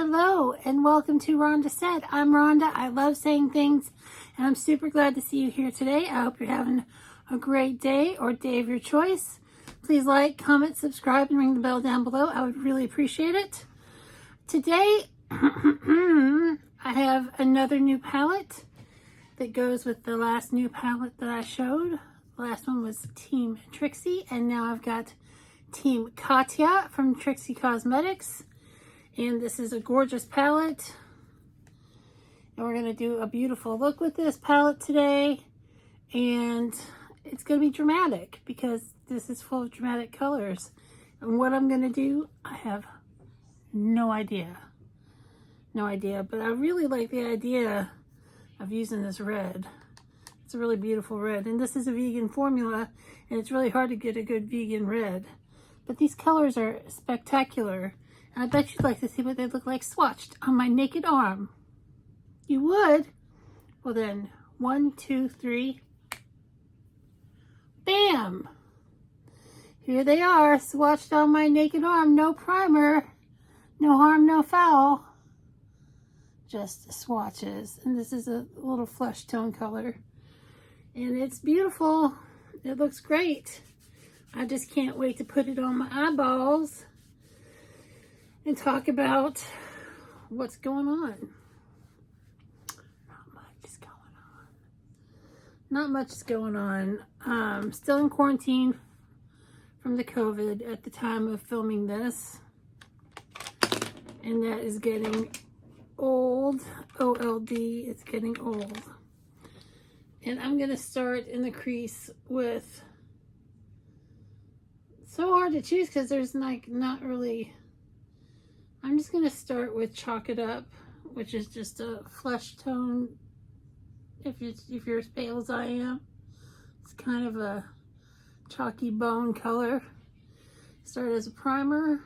Hello and welcome to Rhonda Said. I'm Rhonda. I love saying things and I'm super glad to see you here today. I hope you're having a great day or day of your choice. Please like, comment, subscribe, and ring the bell down below. I would really appreciate it. Today, I have another new palette that goes with the last new palette that I showed. The last one was Team Trixie, and now I've got Team Katya from Trixie Cosmetics. And this is a gorgeous palette. And we're going to do a beautiful look with this palette today. And it's going to be dramatic because this is full of dramatic colors. And what I'm going to do, I have no idea. No idea. But I really like the idea of using this red. It's a really beautiful red. And this is a vegan formula. And it's really hard to get a good vegan red. But these colors are spectacular. And I bet you'd like to see what they look like swatched on my naked arm. You would? Well then, 1, 2, 3. Bam! Here they are, swatched on my naked arm. No primer. No harm, no foul. Just swatches. And this is a little flesh tone color. And it's beautiful. It looks great. I just can't wait to put it on my eyeballs and talk about what's going on. Not much is going on. Not much is going on. Still in quarantine from the COVID at the time of filming this. And that is getting old. OLD, it's getting old. And I'm going to start in the crease with... So hard to choose because there's like not really... I'm just going to start with Chalk It Up, which is just a flesh tone, if you're as pale as I am. It's kind of a chalky bone color. Start as a primer.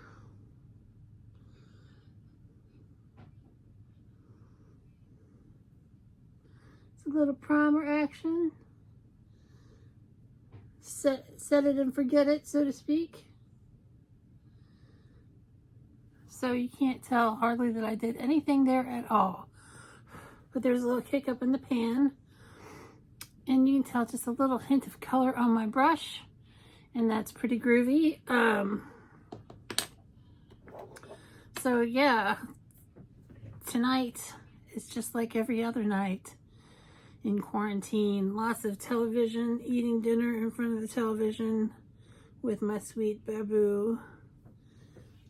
It's a little primer action. Set it and forget it, so to speak. So you can't tell hardly that I did anything there at all. But there's a little kick up in the pan. And you can tell just a little hint of color on my brush. And that's pretty groovy. So yeah, tonight is just like every other night in quarantine. Lots of television, eating dinner in front of the television with my sweet babu.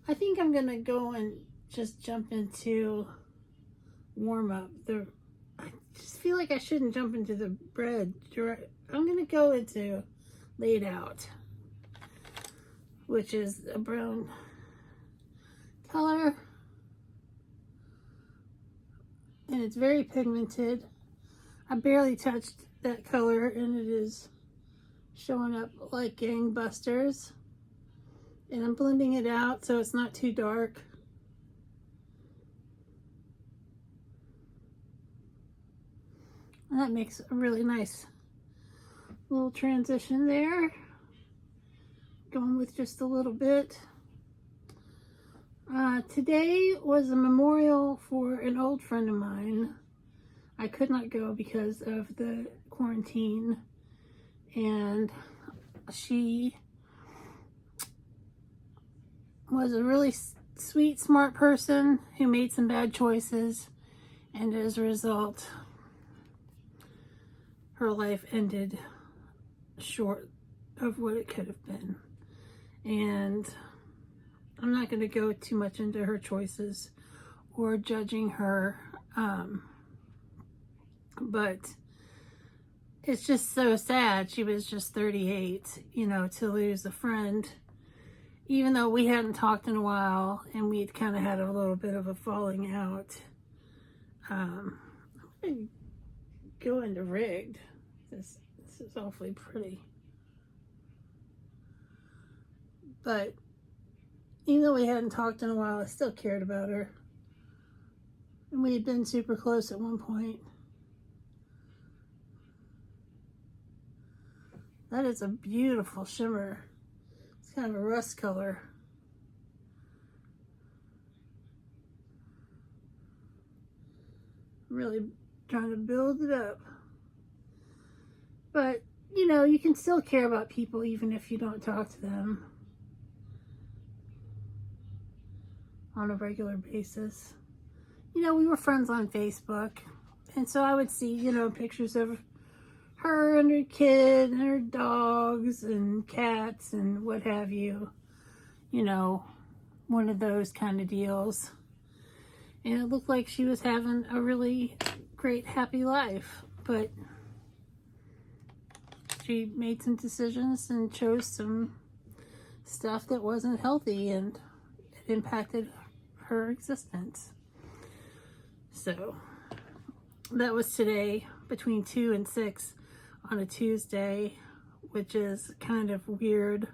I think I'm gonna go and just jump into warm up. I just feel like I shouldn't jump into the bread direct. I'm gonna go into Laid Out, which is a brown color, and it's very pigmented. I barely touched that color, and it is showing up like gangbusters. And I'm blending it out so it's not too dark. And that makes a really nice little transition there. Going with just a little bit. Today was a memorial for an old friend of mine. I could not go because of the quarantine. And she was a really sweet, smart person who made some bad choices, and as a result, her life ended short of what it could have been. And I'm not going to go too much into her choices or judging her, but it's just so sad. She was just 38, you know, to lose a friend. Even though we hadn't talked in a while and we'd kind of had a little bit of a falling out. I'm going to go into Rigged. This is awfully pretty. But even though we hadn't talked in a while, I still cared about her. And we had been super close at one point. That is a beautiful shimmer. It's kind of a rust color. Really trying to build it up. But, you know, you can still care about people even if you don't talk to them on a regular basis. You know, we were friends on Facebook, and so I would see, you know, pictures of her and her kid and her dogs and cats and what have you. You know, one of those kind of deals. And it looked like she was having a really great, happy life. But she made some decisions and chose some stuff that wasn't healthy, and it impacted her existence. So that was today between 2 and 6 on a Tuesday, which is kind of weird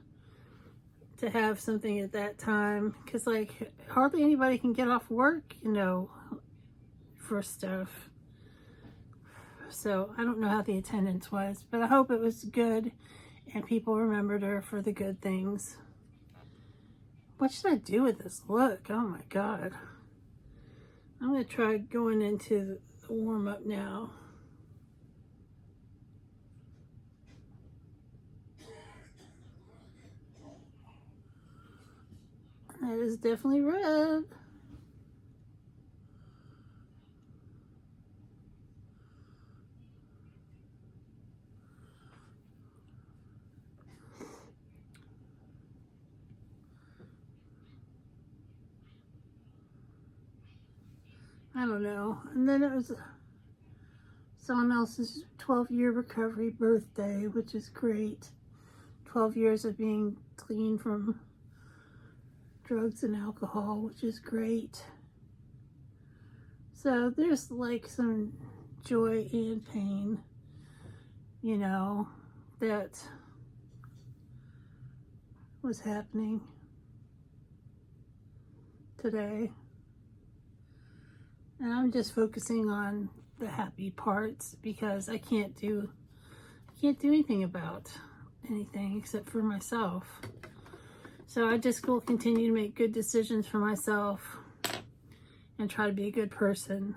to have something at that time, because like hardly anybody can get off work, you know, for stuff. So I don't know how the attendance was, but I hope it was good and people remembered her for the good things. What should I do with this look? Oh my God. I'm going to try going into the warm-up now. That is definitely red. I don't know. And then it was someone else's 12-year recovery birthday, which is great. 12 years of being clean from drugs and alcohol, which is great. So there's like some joy and pain, you know, that was happening today. And I'm just focusing on the happy parts because I can't do anything about anything except for myself. So I just will continue to make good decisions for myself and try to be a good person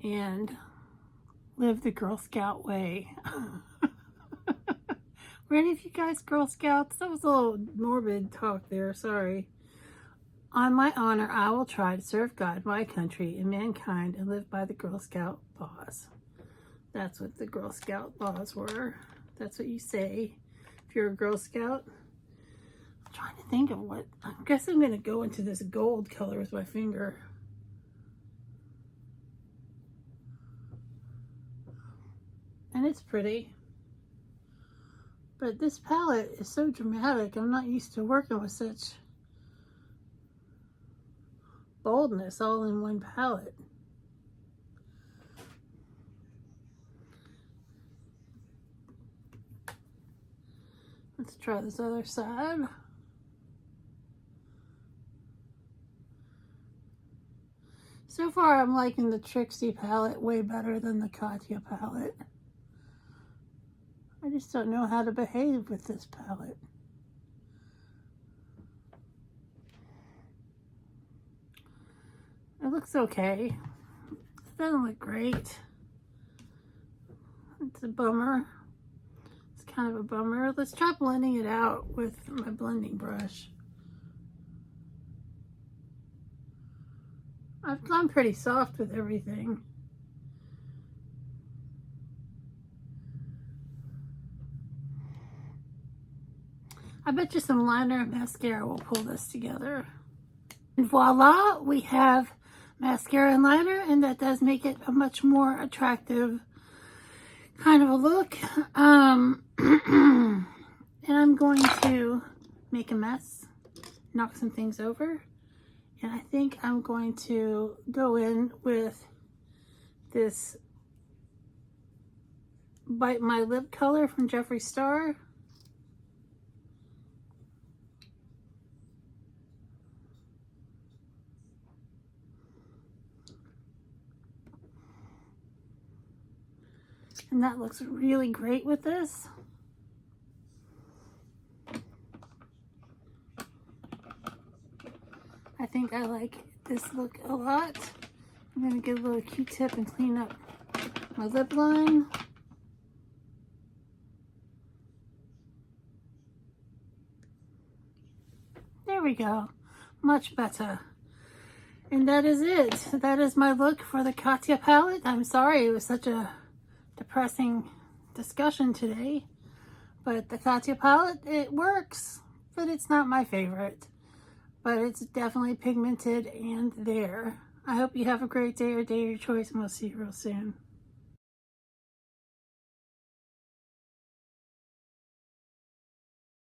and live the Girl Scout way. Were any of you guys Girl Scouts? That was a little morbid talk there, sorry. On my honor, I will try to serve God, my country, and mankind, and live by the Girl Scout laws. That's what the Girl Scout laws were. That's what you say if you're a Girl Scout. I'm trying to think of what, I guess I'm going to go into this gold color with my finger. And it's pretty. But this palette is so dramatic. I'm not used to working with such boldness all in one palette. Let's try this other side. So far I'm liking the Trixie palette way better than the Katya palette. I just don't know how to behave with this palette. It looks okay. It doesn't look great. It's a bummer. It's kind of a bummer. Let's try blending it out with my blending brush. I've gone pretty soft with everything. I bet you some liner and mascara will pull this together. And voila, we have mascara and liner, and that does make it a much more attractive kind of a look. And I'm going to make a mess, knock some things over, and I think I'm going to go in with this Bite My Lip color from Jeffree Star. And that looks really great with this. I think I like this look a lot. I'm going to get a little Q-tip and clean up my lip line. There we go. Much better. And that is it. That is my look for the Katya palette. I'm sorry it was such a depressing discussion today. But the Katya palette, it works. But it's not my favorite. But it's definitely pigmented and there. I hope you have a great day or day of your choice, and we'll see you real soon.